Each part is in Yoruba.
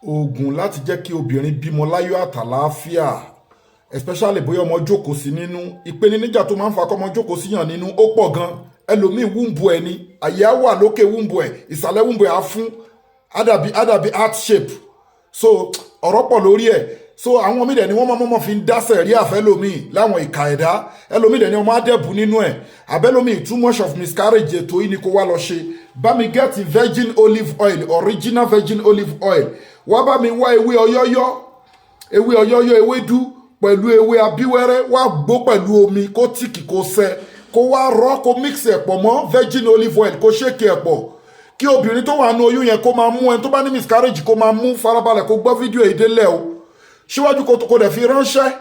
oògùn láti jẹ́ kí obìnrin bímọ láyọ̀ àtàlàáfíà especially bóyá ọmọ jókòó sí nínú ìpèníjà tó máa ń fa kọ́ ọmọ jókòó síyàn nínú ó pọ̀ gan ẹlòmíì wúńbù ẹ̀ ni àyè á wà lókè wúńbù ẹ̀ ìsàlẹ̀ wúńbù ẹ̀ á fún ádàbí heart shape so ọ̀rọ̀ pọ̀ lórí ẹ̀ so àwọn míì dẹ̀ ni wọ́n máa mọ́ fi ń dásẹ̀ rí àfẹ́ lómìn láwọn ìka ẹ̀dá ẹlòmíì dẹ̀ ni ọmọ adẹ́bù nínú ẹ̀ abẹ́lómìn too much of miscarriage ètò yìí ni kó wá lọ ṣe bá mi get virgin olive oil original virgin olive oil wá bá mi wá ewé ọyọ́yọ́ ewédú pẹ̀lú ewé abíwẹ́rẹ́ wá gbó pẹ̀lú omi kó tìkì kó sẹ́ kó wá rọ́ kó mix ẹ̀ pọ̀ mọ́ virgin olive oil kó ṣèkì ẹ̀ pọ̀ kí obìnrin tó wà nínú oyún yẹn kó máa mú ẹni tó bá ní miscarriage kó máa mú farabalẹ̀ kó gbọ́ fídíò ìdélẹ̀ o síwájú kó dẹ̀ fi ránṣẹ́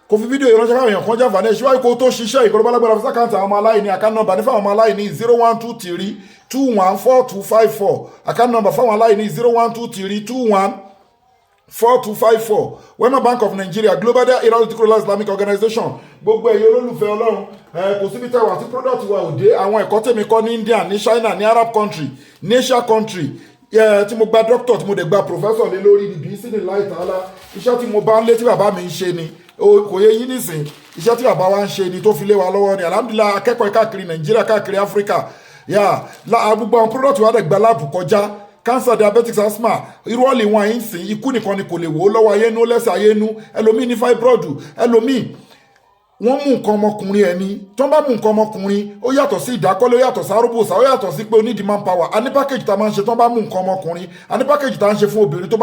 kó fi fídíò ìránṣẹ́ káwọn èèyàn kan jáfàní síwájú kó tó ṣiṣẹ́ ìkọ́lọ́bálágbára fún sàkáǹtì àwọn ọmọ aláìní àkáǹtì nọ́mbà ní fáwọn ọmọ aláìní 0123214254 àkáǹtì nọ́mbà fáwọn aláìní 0123214254 Wema Bank of Nigeria Global Dahiratu Dhikrlahi Islamic Organization gbogbo ẹ̀yọ́ olólùfẹ́ ọlọ́run kò síbi tẹ́wà àti product wa òde àwọn ẹ̀kọ́ tèmi kọ́ ní India ní China ní Arab country ní Asia country tí mo gba doctor tí mo dẹ̀ gba professor lé lórí níbi sí ní láì tààlà iṣẹ́ tí mo bá ń lé tí bàbá mi ń ṣe ni kò yẹ yín nísìn iṣẹ́ tí bàbá wa ń ṣe ni tó fi lé wa lọ́wọ́ ni alhamdulillah akẹ́kọ̀ọ́ káàkiri Nàìjíríà káàkiri Africa gbogbo àwọn product wa dẹ̀ gba láàbù kọjá cancer diabetes asthma irú ọ̀lì wọn yìí ń sìn ikú nìkan ni kò lè wò ó lọ́wọ́ ayénú lẹ́sẹ̀ ayénú ẹlòmíì ní fibroid ẹlòmíì wọ́n mú nǹkan ọmọkùnrin ẹni tó ń bá mú nǹkan ọmọkùnrin ó yàtọ̀ sí ìdákọ́lé ó yàtọ̀ sí arúgbòsà ó yàtọ̀ sí pé ó ní demand power a ní package tá a máa ń ṣe tó ń bá mú nǹkan ọmọkùnrin a ní package tá a ń ṣe fún obìnrin tó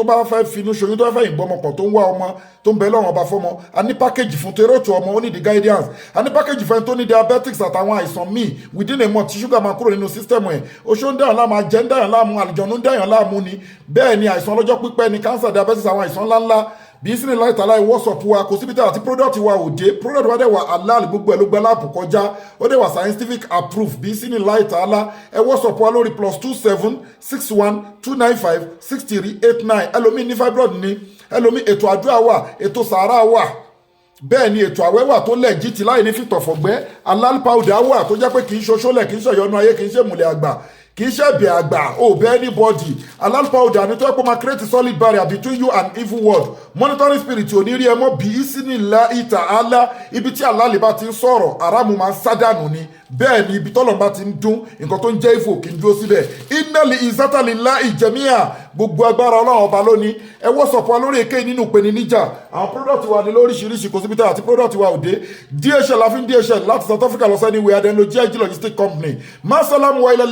bá fẹ́ finú ṣoyún tó fẹ́ yìnbọn ọmọpọ̀ tó ń wá ọmọ tó ń bẹ lọ́wọ́ ọba fọ́mọ a ní package fún terótù ọmọ ó ní the guidance a ní package fún ẹni tó ní diabetics àtàwọn àìsàn míì within a month tí ṣúgà máa kúrò nínú system ẹ̀ oṣó ń dáyàn láàmú ajẹ́ ń dáyàn láàmú àlùjọ̀nú ń dáyàn láàmú ni bẹ́ẹ̀ ni àìsàn ọlọ́jọ́ pípẹ́ ni cancer diabetes àwọn àìsàn ńláńlá bí sí ní láìta láì wọ́sọ̀pù wa kò síbi tí àti product wa ò dé product wa dẹ̀ wà halal gbogbo ẹ̀ ló gbẹ láàpù kọjá ó dẹ̀ wà scientific approved bí sí ní láìta alá ẹ wọ́sọ̀pù wa lórí +2761295638 ẹlòmíì ní fibroid ní ẹlòmíì ètò àdúrà wà ètò sàárà wà bẹ́ẹ̀ ni ètò àwẹ̀ wà tó lẹ́jìtì láì ní fìtọ̀fọ̀gbẹ́ halal powder wà tó jẹ́ pé kì í ṣoṣólẹ̀ kì í ṣọ̀yọ́nú ayé kì í ṣe múlẹ̀ àgbà kì í ṣe ẹ̀bẹ̀ àgbà ò bẹ́ anybody halal powder ní tó yẹ kó máa create a solid barrier between you and evil world monitoring spirit ò ní rí ẹ mọ́ bí í sí ní ilá ìta alá ibi tí halal bá ti ń sọ̀rọ̀ aráàmù máa ń sádànù ni bẹ́ẹ̀ ni ibi tọ́lọ̀ bá ti ń dún nǹkan tó ń jẹ́ ìfò kì í dúró síbẹ̀ innal izzata lillahi jami'a gbogbo agbára ọlọ́run ọba lónìí ẹ wọ́sọ̀pọ̀ lórí èké nínú ìpeni níjà àwọn product wa ní lóríṣiríṣi kò síbi tí àti product wa òde DHL la fi ń DHL láti South Africa lọ sẹ́ni ìwé adẹ́nu GIG logistic company masalamu wa ilẹ̀